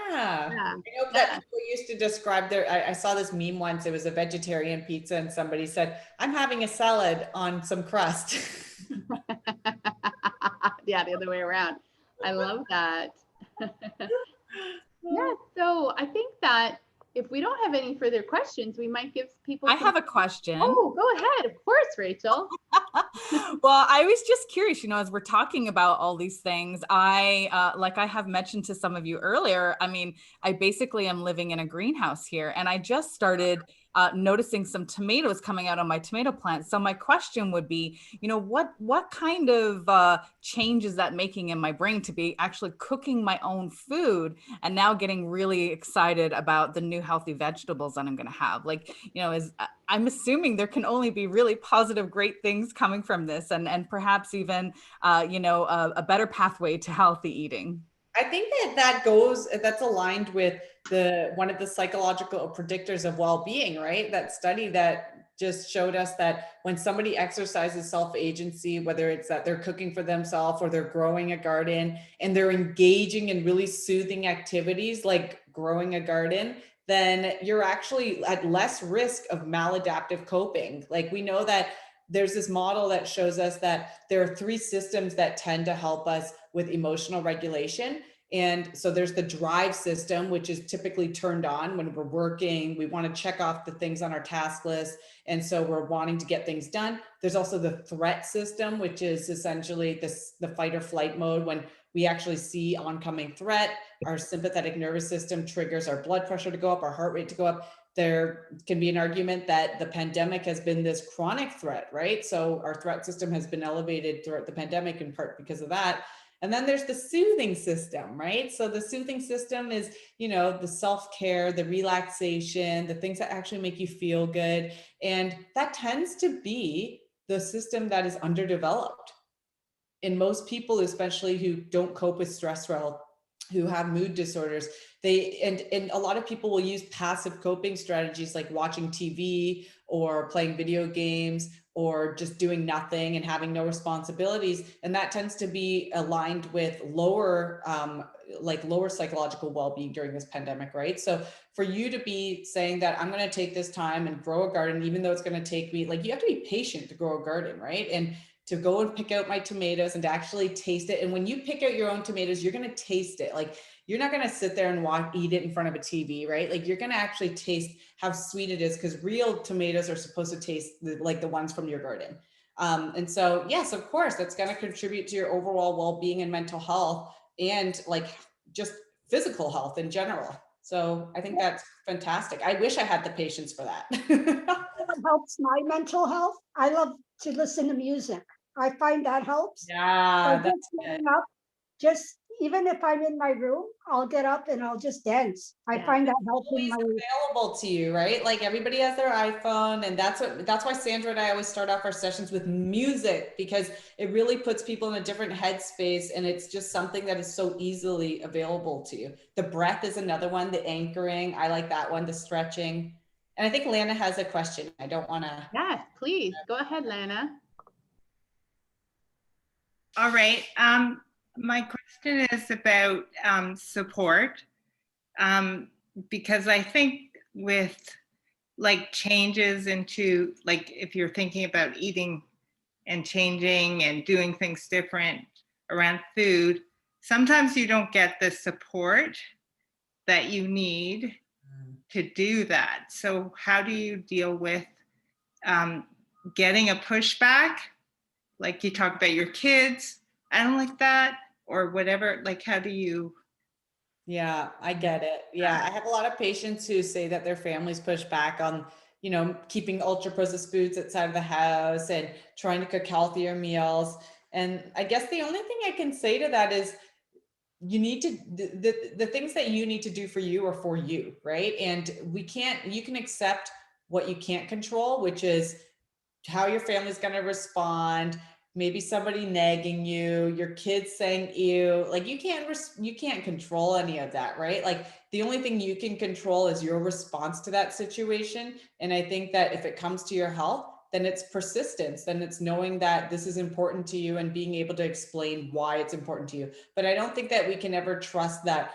I know that people used to describe I saw this meme once. It was a vegetarian pizza and somebody said, I'm having a salad on some crust. Yeah, the other way around. I love that. Yeah, so I think that if we don't have any further questions, we might give people I have a question. Oh, go ahead. Of course, Rachel. Well, I was just curious, as we're talking about all these things, like I have mentioned to some of you earlier, I mean, I basically am living in a greenhouse here, and I just started noticing some tomatoes coming out on my tomato plant. So my question would be, what kind of change is that making in my brain to be actually cooking my own food and now getting really excited about the new healthy vegetables that I'm going to have? Like, I'm assuming there can only be really positive, great things coming from this, and perhaps even, a better pathway to healthy eating. I think that's aligned with one of the psychological predictors of well-being, right? That study that just showed us that when somebody exercises self-agency, whether it's that they're cooking for themselves or they're growing a garden and they're engaging in really soothing activities like growing a garden, then you're actually at less risk of maladaptive coping. Like, we know that there's this model that shows us that there are 3 systems that tend to help us with emotional regulation. And so there's the drive system, which is typically turned on when we're working. We want to check off the things on our task list. And so we're wanting to get things done. There's also the threat system, which is essentially the fight or flight mode. When we actually see oncoming threat, our sympathetic nervous system triggers our blood pressure to go up, our heart rate to go up. There can be an argument that the pandemic has been this chronic threat, right? So our threat system has been elevated throughout the pandemic, in part because of that. And then there's the soothing system, right? So the soothing system is, the self-care, the relaxation, the things that actually make you feel good. And that tends to be the system that is underdeveloped. And most people, especially who don't cope with stress well, who have mood disorders, and a lot of people will use passive coping strategies like watching TV or playing video games or just doing nothing and having no responsibilities. And that tends to be aligned with lower psychological well-being during this pandemic, right? So for you to be saying that I'm going to take this time and grow a garden, even though it's going to take me, like, you have to be patient to grow a garden, right? And to go and pick out my tomatoes and to actually taste it. And when you pick out your own tomatoes, you're going to taste it. Like, you're not going to sit there and eat it in front of a TV, right? Like, you're going to actually taste how sweet it is, because real tomatoes are supposed to taste like the ones from your garden. And so, yes, of course, that's going to contribute to your overall well-being and mental health and like just physical health in general. So I think that's fantastic. I wish I had the patience for that. It helps my mental health. I love to listen to music. I find that helps. Yeah. So just getting up, even if I'm in my room, I'll get up and I'll just dance. I find that helping my available to you, right? Like, everybody has their iPhone, and that's why Sandra and I always start off our sessions with music, because it really puts people in a different headspace, and it's just something that is so easily available to you. The breath is another one, the anchoring. I like that one, the stretching. And I think Lana has a question. I don't want to. Yes, please go ahead, Lana. All right. My question is about support, because I think with like changes into, like, if you're thinking about eating and changing and doing things different around food, sometimes you don't get the support that you need to do that. So how do you deal with getting a pushback? Like you talk about your kids, I don't like that, or whatever. Like, how do you? Yeah, I get it. Yeah, I have a lot of patients who say that their families push back on, you know, keeping ultra processed foods outside of the house and trying to cook healthier meals. And I guess the only thing I can say to that is you need to, the things that you need to do for you are for you, right? And you can accept what you can't control, which is how your family's going to respond, maybe somebody nagging you, your kids saying ew. Like you can't control any of that, right? Like the only thing you can control is your response to that situation. And I think that if it comes to your health, then it's persistence, then it's knowing that this is important to you and being able to explain why it's important to you. But I don't think that we can ever trust that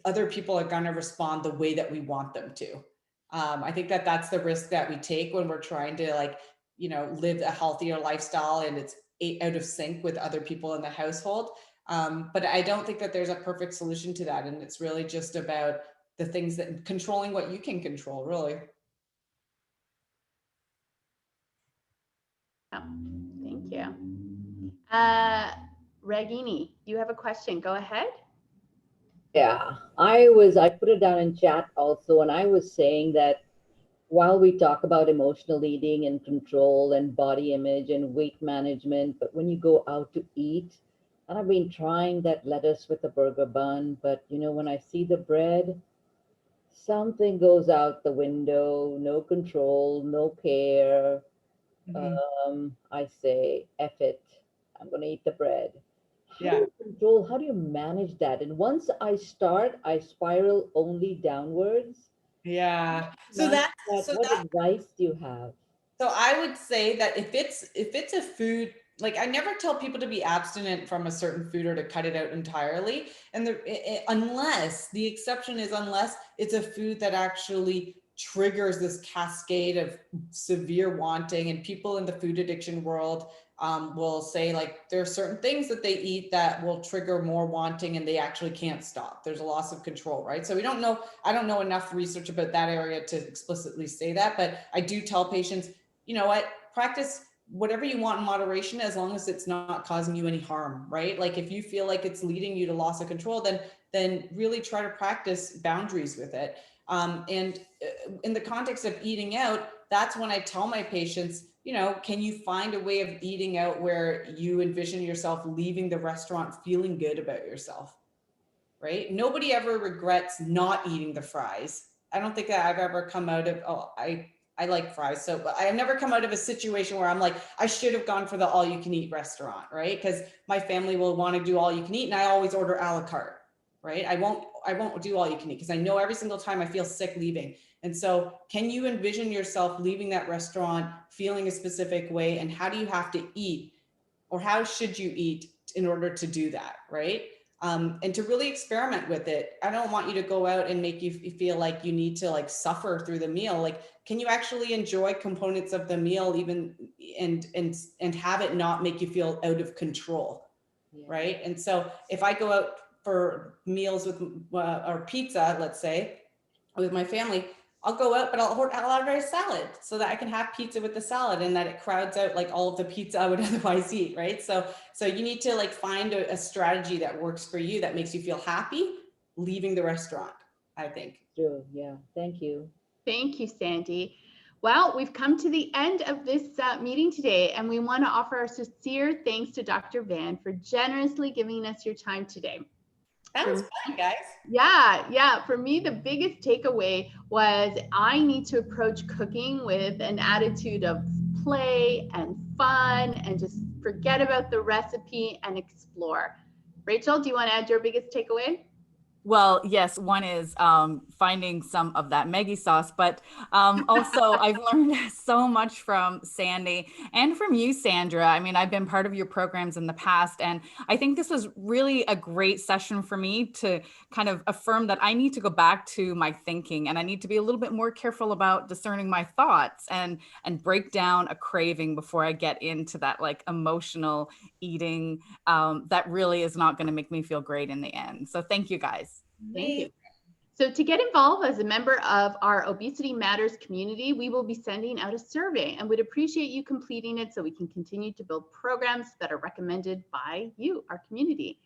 other people are going to respond the way that we want them to. I think that that's the risk that we take when we're trying to, like, you know, live a healthier lifestyle and it's out of sync with other people in the household. But I don't think that there's a perfect solution to that. And it's really just about the things that controlling what you can control, really. Oh, thank you. Regini, you have a question. Go ahead. Yeah, I put it down in chat also, and I was saying that while we talk about emotional eating and control and body image and weight management, but when you go out to eat, and I've been trying that lettuce with the burger bun, but you know, when I see the bread, something goes out the window, no control, no care. I say, F it, I'm going to eat the bread. How do you control, how do you manage that? And once I start, I spiral only downwards. Yeah. What advice do you have? So I would say that if it's a food, like I never tell people to be abstinent from a certain food or to cut it out entirely. And unless the exception is unless it's a food that actually triggers this cascade of severe wanting, and people in the food addiction world will say like there are certain things that they eat that will trigger more wanting and they actually can't stop. There's a loss of control, right? So we don't know, I don't know enough research about that area to explicitly say that, but I do tell patients, you know what, practice whatever you want in moderation as long as it's not causing you any harm, right? Like if you feel like it's leading you to loss of control, then really try to practice boundaries with it. And in the context of eating out, that's when I tell my patients, you know, can you find a way of eating out where you envision yourself leaving the restaurant feeling good about yourself, right? Nobody ever regrets not eating the fries. I don't think that I've ever come out of, I like fries. So but I've never come out of a situation where I'm like, I should have gone for the all you can eat restaurant, right? Because my family will want to do all you can eat and I always order a la carte, right? I won't do all you can eat because I know every single time I feel sick leaving. And so can you envision yourself leaving that restaurant feeling a specific way? And how do you have to eat, or how should you eat in order to do that, right? And to really experiment with it. I don't want you to go out and make you feel like you need to like suffer through the meal. Like, can you actually enjoy components of the meal even and have it not make you feel out of control, right? And so if I go out for meals with or pizza, let's say, with my family, I'll go out, but I'll order a salad so that I can have pizza with the salad and that it crowds out like all of the pizza I would otherwise eat, right? So you need to like find a strategy that works for you, that makes you feel happy leaving the restaurant, I think. True, yeah, thank you. Thank you, Sandy. Well, we've come to the end of this meeting today, and we want to offer our sincere thanks to Dr. Van for generously giving us your time today. That was fun, guys. Yeah. For me, the biggest takeaway was I need to approach cooking with an attitude of play and fun and just forget about the recipe and explore. Rachel, do you want to add your biggest takeaway? Well, yes, one is finding some of that Maggi sauce, but also I've learned so much from Sandy and from you, Sandra. I mean, I've been part of your programs in the past, and I think this was really a great session for me to kind of affirm that I need to go back to my thinking, and I need to be a little bit more careful about discerning my thoughts and break down a craving before I get into that like emotional eating that really is not going to make me feel great in the end. So thank you guys. Thank you. So to get involved as a member of our Obesity Matters community, we will be sending out a survey and would appreciate you completing it so we can continue to build programs that are recommended by you, our community.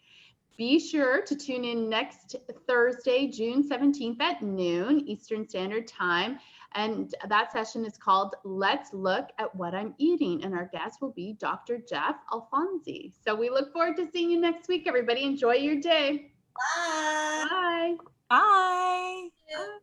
Be sure to tune in next Thursday, June 17th at noon Eastern Standard Time. And that session is called Let's Look at What I'm Eating. And our guest will be Dr. Jeff Alfonsi. So we look forward to seeing you next week, everybody. Enjoy your day. Bye. Bye. Bye. Bye.